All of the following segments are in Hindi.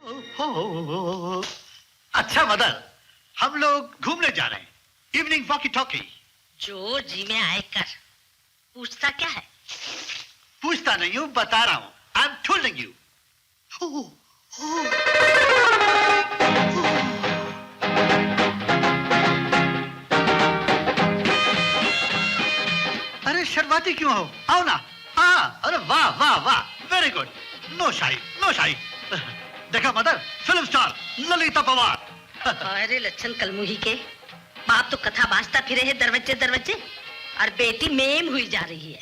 ओहो। अच्छा मदर, हम लोग घूमने जा रहे हैं, इवनिंग वॉकी टॉकी। जो जी में आए कर, पूछता क्या है? पूछता नहीं हूँ, बता रहा हूँ। I am tolling you. अरे शर्माती क्यों हो? आओ ना। हाँ, अरे वाह वाह वाह, वेरी गुड। नो शाही, नो शाही। देखा mother, film star Lalita Pawar. अरे लच्छन कलमुही के बाप तो कथा बाजता फिरे है दरवाजे दरवाजे, और बेटी मेम हुई जा रही है।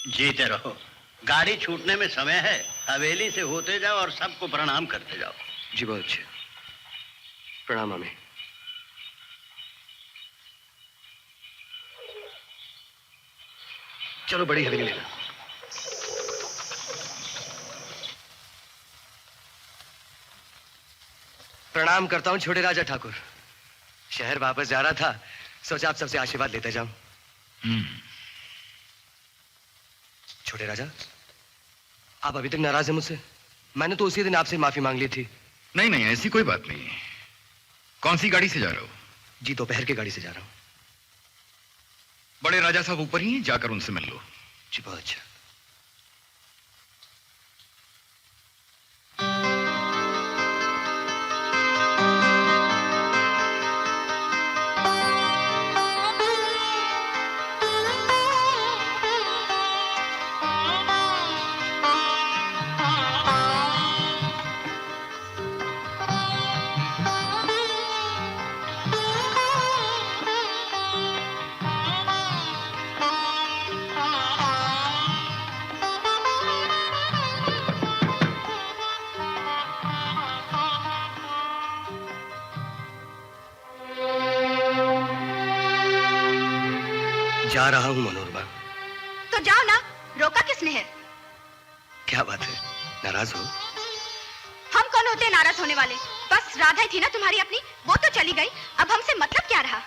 जीते रहो, गाड़ी छूटने में समय है। हवेली से होते जाओ और सबको प्रणाम करते जाओ। जी बहुत अच्छे, प्रणाम हमें। चलो बड़ी हवेली लेना। प्रणाम करता हूँ छोटे राजा ठाकुर। शहर वापस जा रहा था, सोचा आप सबसे आशीर्वाद लेते जाऊं। छोटे राजा, आप अभी तक नाराज हैं मुझसे? मैंने तो उसी दिन आपसे माफी मांग ली थी। नहीं नहीं, ऐसी कोई बात नहीं। कौन सी गाड़ी से जा रहे हो? जी दोपहर की गाड़ी से जा रहा हूँ। बड़े राजा साहब ऊपर ही हैं, जाकर उनसे मिल लो। जी बहुत अच्छा। जा रहा हूं मनोरमा। तो जाओ ना, रोका किसने है? क्या बात है, नाराज हो? हम कौन होते हैं नाराज होने वाले? बस राधा ही थी ना तुम्हारी अपनी, वो तो चली गई, अब हमसे मतलब क्या रहा?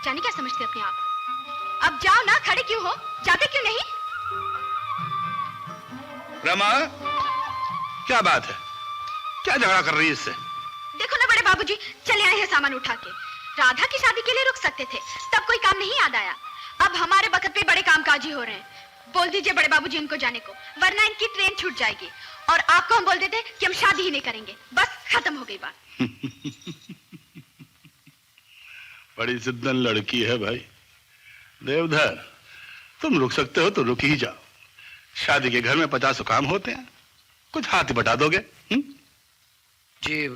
जाने क्या समझते अपने आप? अब जाओ ना, खड़े क्यों हो? जाते क्यों नहीं? रमा, क्या बात है? क्या झगड़ा कर रही है इससे? देखो ना बड़े बाबूजी, चले आए हैं सामान उठा के। राधा की शादी के लिए रुक सकते थे, तब कोई काम नहीं याद आया। अब हमारे वक्त पे बड़े कामकाजी हो रहे हैं। बोल दीजिए बड़े बाबूजी उनको जाने को, वरना इनकी ट्रेन छूट जाएगी। और आपको हम बोल देते कि हम शादी ही नहीं करेंगे, बस खत्म हो गई बात। बड़ी जिद्दन लड़की है भाई। देवधर, तुम रुक सकते हो तो रुक ही जाओ। शादी के घर में 50 काम होते हैं, कुछ हाथ ही बटा दोगे। जी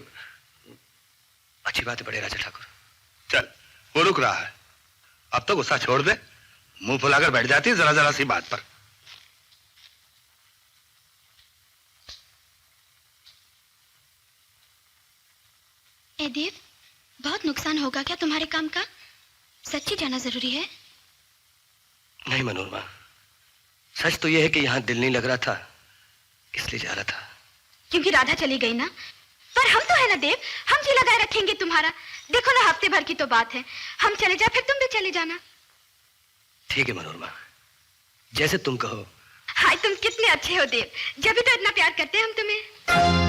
अच्छी बात है बड़े राजा ठाकुर। चल, वो रुक रहा है, अब तो गुस्सा छोड़ दे। मुंह फुलाकर बैठ जाती है जरा जरा सी बात पर। ए देव, बहुत नुकसान होगा क्या तुम्हारे काम का? सच्ची जाना जरूरी है? नहीं मनोरमा, सच तो यह है कि यहाँ दिल नहीं लग रहा था, इसलिए जा रहा था। क्योंकि राधा चली गई ना? पर हम तो है ना देव, हम जी लगाए रखेंगे तुम्हारा। देखो ना, हफ्ते भर की तो बात है, हम चले जाए फिर तुम भी चले जाना। ठीक है मनोरमा, जैसे तुम कहो। हाय तुम कितने अच्छे हो देव, जब भी तो इतना प्यार करते हैं हम तुम्हें।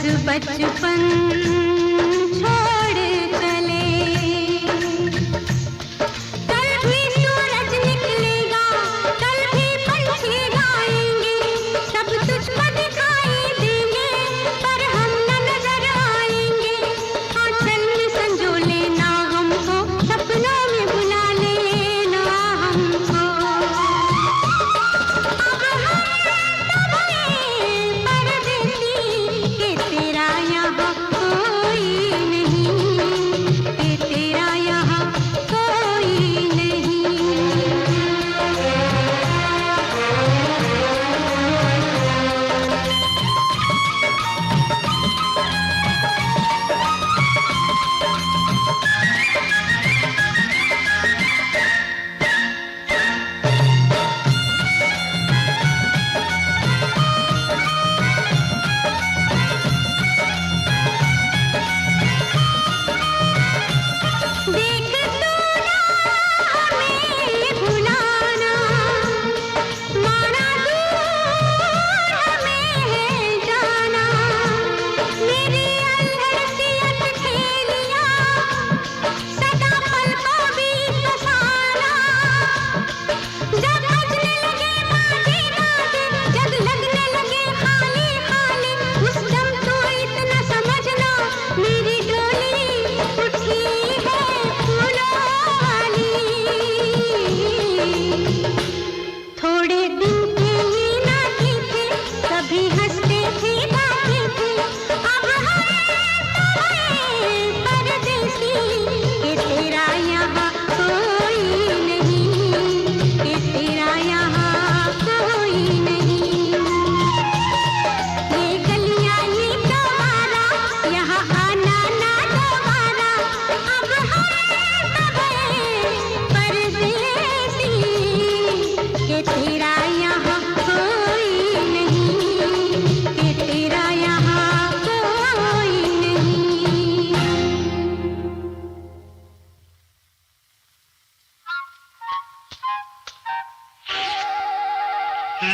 बचपन छोड़ चले, कल भी सूरज निकलेगा, कल भी पंछी गाएंगे, सब तुझको दिखाई देंगे, पर हम न नजर आएंगे। आंचल में संजो लेना हमको, सपनों में बुला लेना हमको। अब हम परदेसी के तेरा यहाँ कोई नहीं, के तेरा यहाँ कोई नहीं। देख तू ना हमें भुलाना, माना दूर हमें है जाना। मेरी अल्हड़ सी अटखेलियाँ सदा पलकों बीच बसाना। जब बजने लगे बाजे गाजे, जब लगने लगे खाली खाली, उस दम तो इतना समझना मेरी डोली उठी है फूलों वाली। थोड़े दिन के ही नाते थे, कभी हंसते थे गाते थे, अब हम परदेसी के तेरा यहाँ कोई नहीं, के तेरा यहाँ कोई नहीं। ये गलियाँ ये द्वारा, यहाँ आना ना दोबारा, अब हम परदेसी के तेरा यहाँ कोई नहीं, के तेरा यहाँ कोई नहीं।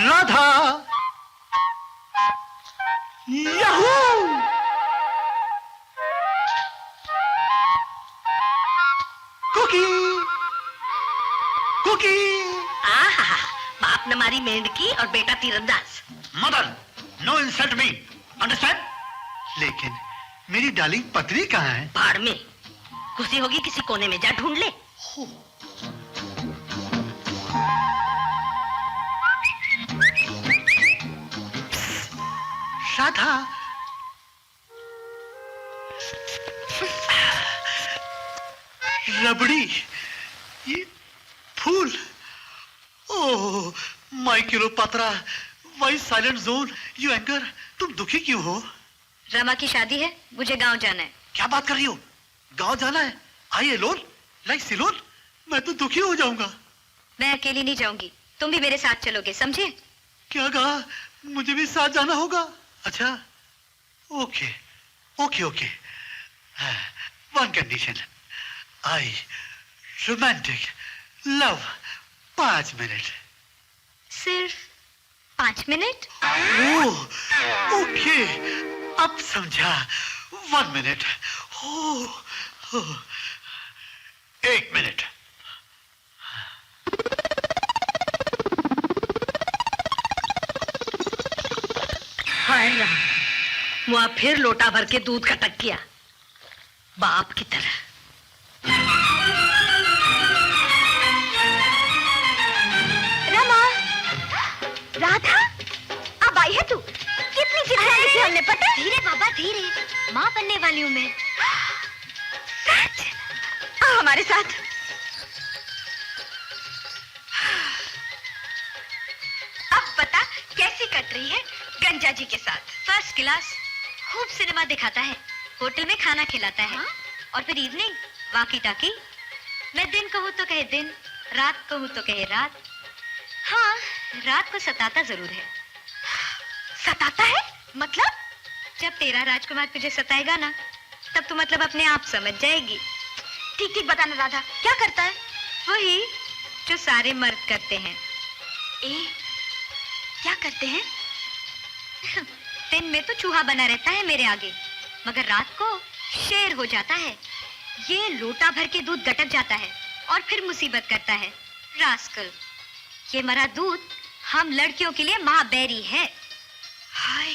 राधा, याहू! कुकी, कुकी। आहा, बाप न मारी मेंढकी और बेटा तीरंदाज। Mother, no insult me, understand? लेकिन मेरी डार्लिंग पत्नी कहाँ है? भाड़ में घुसी होगी किसी कोने में, जा ढूंढ ले। राधा, रबड़ी, ये फूल, oh my Cleopatra, why silent zone, you anger, तुम दुखी क्यों हो? रमा की शादी है, मुझे गांव जाना है। क्या बात कर रही हो? गांव जाना है? आई एलोन, लाइक सिलोन? मैं तो दुखी हो जाऊंगा। मैं अकेली नहीं जाऊंगी, तुम भी मेरे साथ चलोगे, समझे? क्या कहा? मुझे भी साथ जाना होगा? अच्छा, okay, okay, okay. One condition, I romantic love 5 मिनट। सिर्फ 5 मिनट? ओह, ओके, अब समझा। 1 मिनट। ओह, 1 मिनट। हाय राम, मुआ फिर लोटा भर के दूध खटक गया, बाप की तरह। रमा, राधा, अब आई है तू? कितनी चिट्ठियां लिखी हमने, पता? धीरे बाबा धीरे, माँ बनने वाली हूँ मैं। सच? आ हमारे साथ। अब बता कैसी कट रही है गंजा जी के साथ? फर्स्ट क्लास, खूब सिनेमा दिखाता है, होटल में खाना खिलाता है, और फिर इवनिंग वाकी टाकी। मैं दिन कहूँ तो कहे दिन, रात कहूँ तो कहे रात। हाँ, रात को सताता जरूर है। सताता है? मतलब? जब तेरा राजकुमार तुझे सताएगा ना, तब तू मतलब अपने आप समझ जाएगी। ठीक ठीक बताना राधा, क्या करता है? वही जो सारे मर्द करते हैं। क्या करते हैं? दिन में तो चूहा बना रहता है मेरे आगे, मगर रात को शेर हो जाता है। ये लोटा भर के दूध गटक जाता है और फिर मुसीबत करता है। रास्कल, ये मरा दूध हम लड़कियों के लिए महाबैरी है। हाय,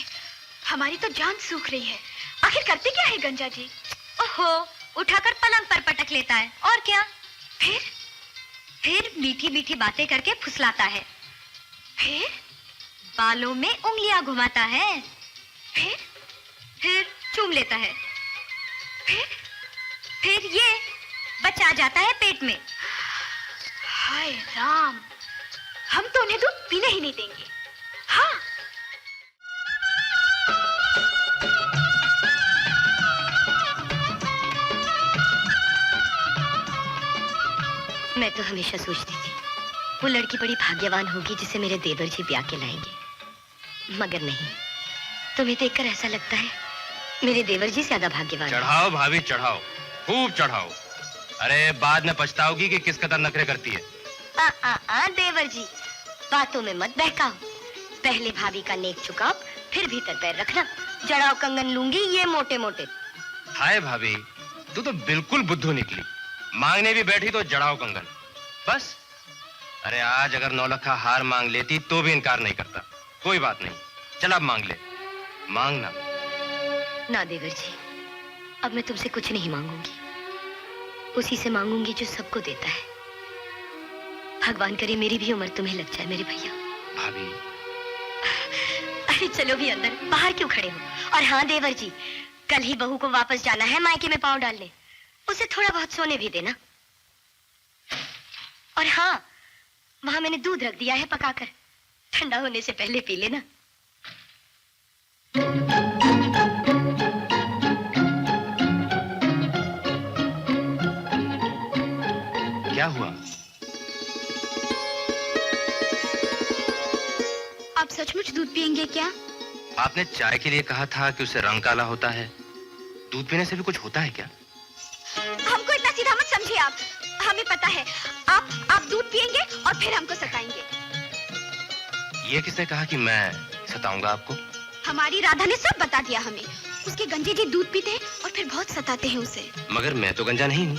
हमारी तो जान सूख रही है। आखिर करते क्या है गंजा जी? ओहो, उठाकर पलंग पर पटक लेता है और क्या। फिर मीठी मीठी बातें करके फुसलाता है। फिर बालों में उंगलियां घुमाता है। फिर चूम लेता है। फिर ये बच्चा आ जाता है पेट में। हाय राम, हम तो उन्हें दूध पीने ही नहीं देंगे। हाँ, मैं तो हमेशा सोचती थी वो लड़की बड़ी भाग्यवान होगी जिसे मेरे देवर जी ब्याह के लाएंगे, मगर नहीं। तुम्हें देखकर ऐसा लगता है मेरे देवर जी ज्यादा भाग्यवान हैं। चढ़ाओ भाभी चढ़ाओ, खूब चढ़ाओ। अरे बाद में पछताओगी कि किस कदर नखरे करती है। देवर जी, बातों में मत बहकाओ। पहले भाभी का नेक चुकाओ, फिर भीतर पैर रखना। जड़ाओ कंगन लूंगी ये मोटे मोटे। हाय भाभी, तू तो बिल्कुल बुद्धू निकली। मांगने भी बैठी तो जड़ाओ कंगन, बस। अरे आज अगर 9 लखा हार मांग लेती तो भी इनकार नहीं करता। कोई बात नहीं, चल अब मांग ले। मांगना ना देवर जी, अब मैं तुमसे कुछ नहीं मांगूंगी। उसी से मांगूंगी जो सबको देता है। भगवान करे मेरी भी उम्र तुम्हें लग जाए मेरे भैया। भाभी, अरे चलो भी अंदर, बाहर क्यों खड़े हो? और हाँ देवर जी, कल ही बहू को वापस जाना है मायके में पांव डालने। उसे थोड़ा बहुत सोने भी देना। और हाँ, वहां मैंने दूध रख दिया है पकाकर, ठंडा होने से पहले पी लेना। क्या हुआ? आप सचमुच दूध पियेंगे क्या? आपने चाय के लिए कहा था कि उसे रंग काला होता है। दूध पीने से भी कुछ होता है क्या? हमको इतना सीधा मत समझिए आप। हमें पता है आप दूध पियेंगे और फिर हमको सताएंगे। ये किसने कहा कि मैं सताऊंगा आपको? हमारी राधा ने सब बता दिया हमें। उसके गंजे जी दूध पीते हैं और फिर बहुत सताते हैं उसे। मगर मैं तो गंजा नहीं हूँ,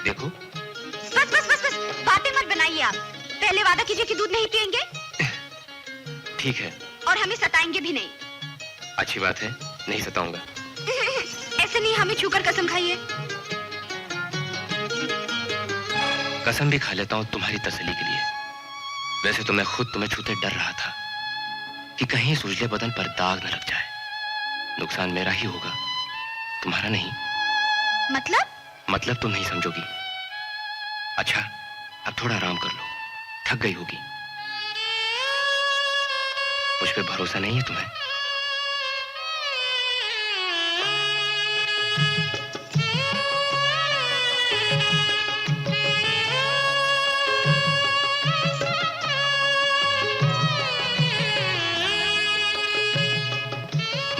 देखो। बस बस बस बस, बातें मत बनाइए आप। पहले वादा कीजिए कि दूध नहीं पियेंगे। ठीक है। और हमें सताएंगे भी नहीं। अच्छी बात है, नहीं सताऊंगा। ऐसे नहीं, हमें छूकर कसम खाइए। कसम भी खा लेता हूँ तुम्हारी तसल्ली के लिए। वैसे तो मैं खुद तुम्हें छूते डर रहा था कि कहीं सूजले बदन पर दाग न लग जाए। नुकसान मेरा ही होगा, तुम्हारा नहीं। मतलब तुम नहीं समझोगी। अच्छा, अब थोड़ा आराम कर लो, थक गई होगी। मुझ पे भरोसा नहीं है तुम्हें?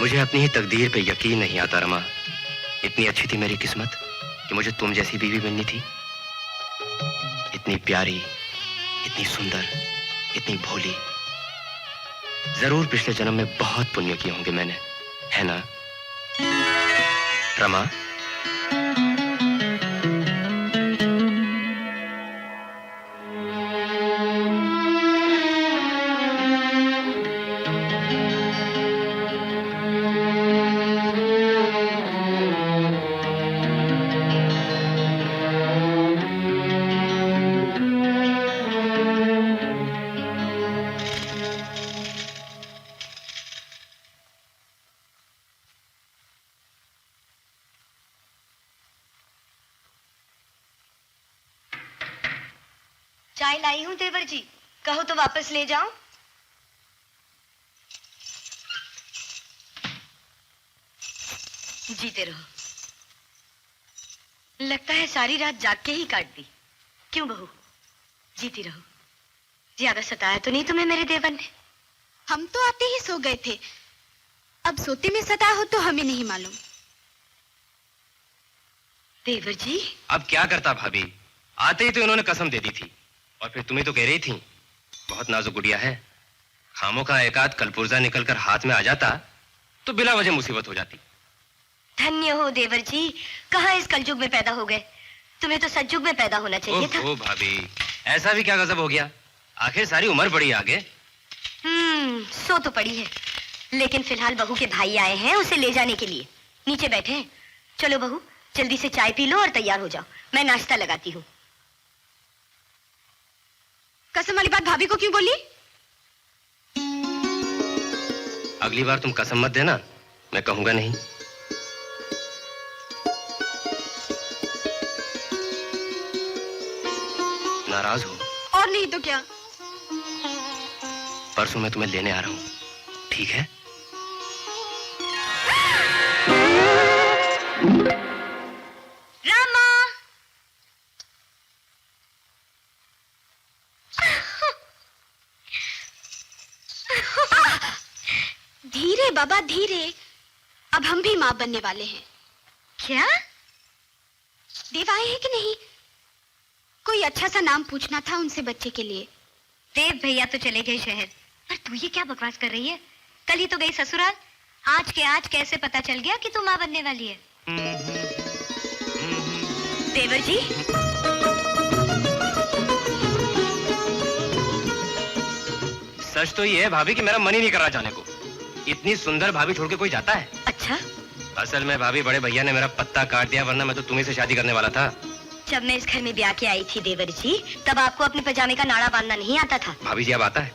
मुझे अपनी ही तकदीर पे यकीन नहीं आता रमा। इतनी अच्छी थी मेरी किस्मत कि मुझे तुम जैसी बीवी मिलनी थी। इतनी प्यारी, इतनी सुंदर, इतनी भोली। जरूर पिछले जन्म में बहुत पुण्य किए होंगे मैंने, है ना रमा? चाय लाई हूँ देवर जी, कहो तो वापस ले जाऊं? जीते रहो। लगता है सारी रात जाग के ही काट दी। क्यों बहू, जीती रहो। ज्यादा सताया तो नहीं तुम्हें मेरे देवर ने? हम तो आते ही सो गए थे। अब सोते में सताया हो तो हमें नहीं मालूम। देवर जी, अब क्या करता भाभी, आते ही तो इन्होंने कसम दे दी थी। और फिर तुम्हें तो कह रही थी बहुत नाजुक गुड़िया है, खामों का एकाध कलपुर्जा निकलकर हाथ में आ जाता तो बिला वजह मुसीबत हो जाती। धन्य हो देवर जी, कहाँ इस कलयुग में पैदा हो गए। तुम्हें तो सतयुग में पैदा होना चाहिए था। ओह भाभी, ऐसा भी क्या गजब हो गया? आखिर सारी उम्र पड़ी आगे। सो तो पड़ी है, लेकिन फिलहाल बहू के भाई आए हैं उसे ले जाने के लिए। नीचे बैठे हैं। चलो बहू, जल्दी से चाय पी लो और तैयार हो जाओ, मैं नाश्ता लगाती हूँ। कसम वाली बात भाभी को क्यों बोली? अगली बार तुम कसम मत देना, मैं कहूंगा नहीं। नाराज हो? और नहीं तो क्या। परसों मैं तुम्हें लेने आ रहा हूं, ठीक है? रामा! धीरे बाबा धीरे, अब हम भी माँ बनने वाले हैं। क्या? देव आए हैं कि नहीं? कोई अच्छा सा नाम पूछना था उनसे बच्चे के लिए। देव भैया तो चले गए शहर, पर तू ये क्या बकवास कर रही है? कल ही तो गई ससुराल, आज के आज कैसे पता चल गया कि तू माँ बनने वाली है? देवर जी, सच तो ये है भाभी कि मेरा मन ही नहीं कर रहा जाने को। इतनी सुंदर भाभी छोड़ के कोई जाता है? अच्छा? असल में भाभी, बड़े भैया ने मेरा पत्ता काट दिया, वरना मैं तो तुम्ही से शादी करने वाला था। जब मैं इस घर में ब्याह के आई थी देवर जी, तब आपको अपने पजामे का नाड़ा बांधना नहीं आता था। भाभी जी अब आता है।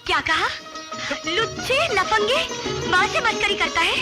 क्या कहा? लुच्चे लफंगे, माँ से मस्करी करता है।